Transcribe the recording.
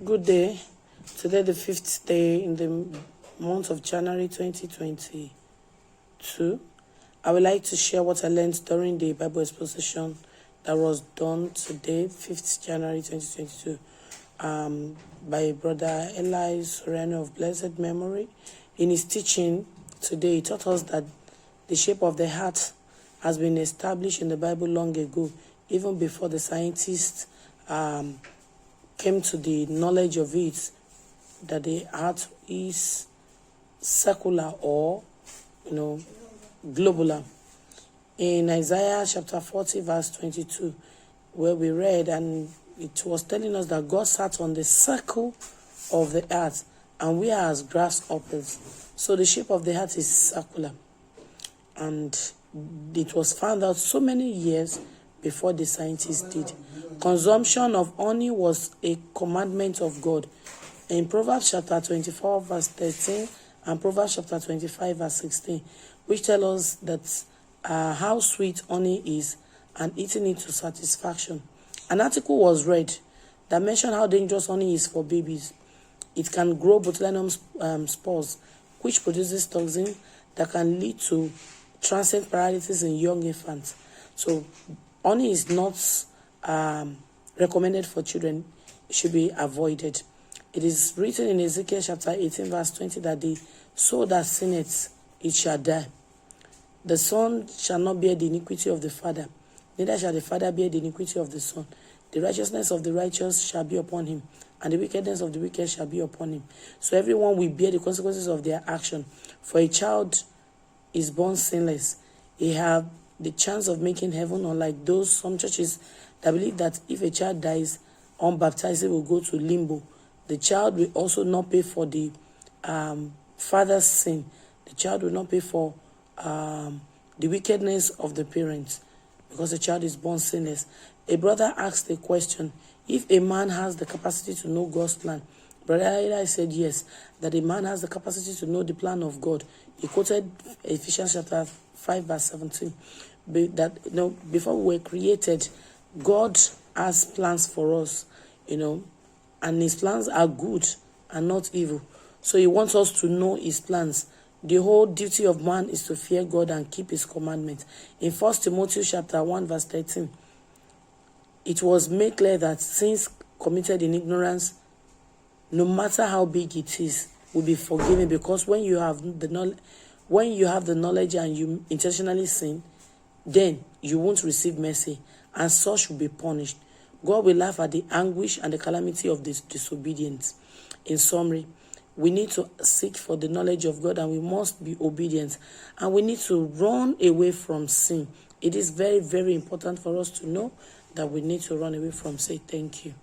Good day. Today, the 5th day in the month of January 2022. I would like to share what I learned during the Bible exposition that was done today, 5th January 2022, by Brother Eli Soriano of blessed memory. In his teaching today, he taught us that the shape of the heart has been established in the Bible long ago, even before the scientists came to the knowledge of it, that the heart is circular or, globular. In Isaiah chapter 40, verse 22, where we read, and it was telling us that God sat on the circle of the earth, and we are as grasshoppers. So the shape of the heart is circular. And it was found out so many years before the scientists did. Consumption of honey was a commandment of God. In Proverbs chapter 24, verse 13, and Proverbs chapter 25, verse 16, which tell us that how sweet honey is and eating it to satisfaction. An article was read that mentioned how dangerous honey is for babies. It can grow botulinum spores, which produces toxin that can lead to transient paralysis in young infants. So honey is not recommended for children. It should be avoided. It is written in Ezekiel chapter 18, verse 20, that the soul that sinneth, it shall die. The son shall not bear the iniquity of the father, neither shall the father bear the iniquity of the son. The righteousness of the righteous shall be upon him, and the wickedness of the wicked shall be upon him. So everyone will bear the consequences of their action. For a child is born sinless. He have the chance of making heaven, unlike some churches that believe that if a child dies unbaptized, he will go to limbo. The child will also not pay for the father's sin. The child will not pay for the wickedness of the parents, because the child is born sinless. A brother asked a question: if a man has the capacity to know God's plan? Brother Eli said yes, that a man has the capacity to know the plan of God. He quoted Ephesians chapter 5, verse 17. That before we were created, God has plans for us, and his plans are good and not evil. So he wants us to know his plans. The whole duty of man is to fear God and keep his commandments. In 1 Timothy chapter 1, verse 13, it was made clear that sins committed in ignorance, no matter how big it is, will be forgiven, because when you have the knowledge and you intentionally sin, then you won't receive mercy, and such will be punished. God will laugh at the anguish and the calamity of this disobedience. In summary, we need to seek for the knowledge of God, and we must be obedient, and we need to run away from sin. It is very, very important for us to know that we need to run away from sin. Thank you.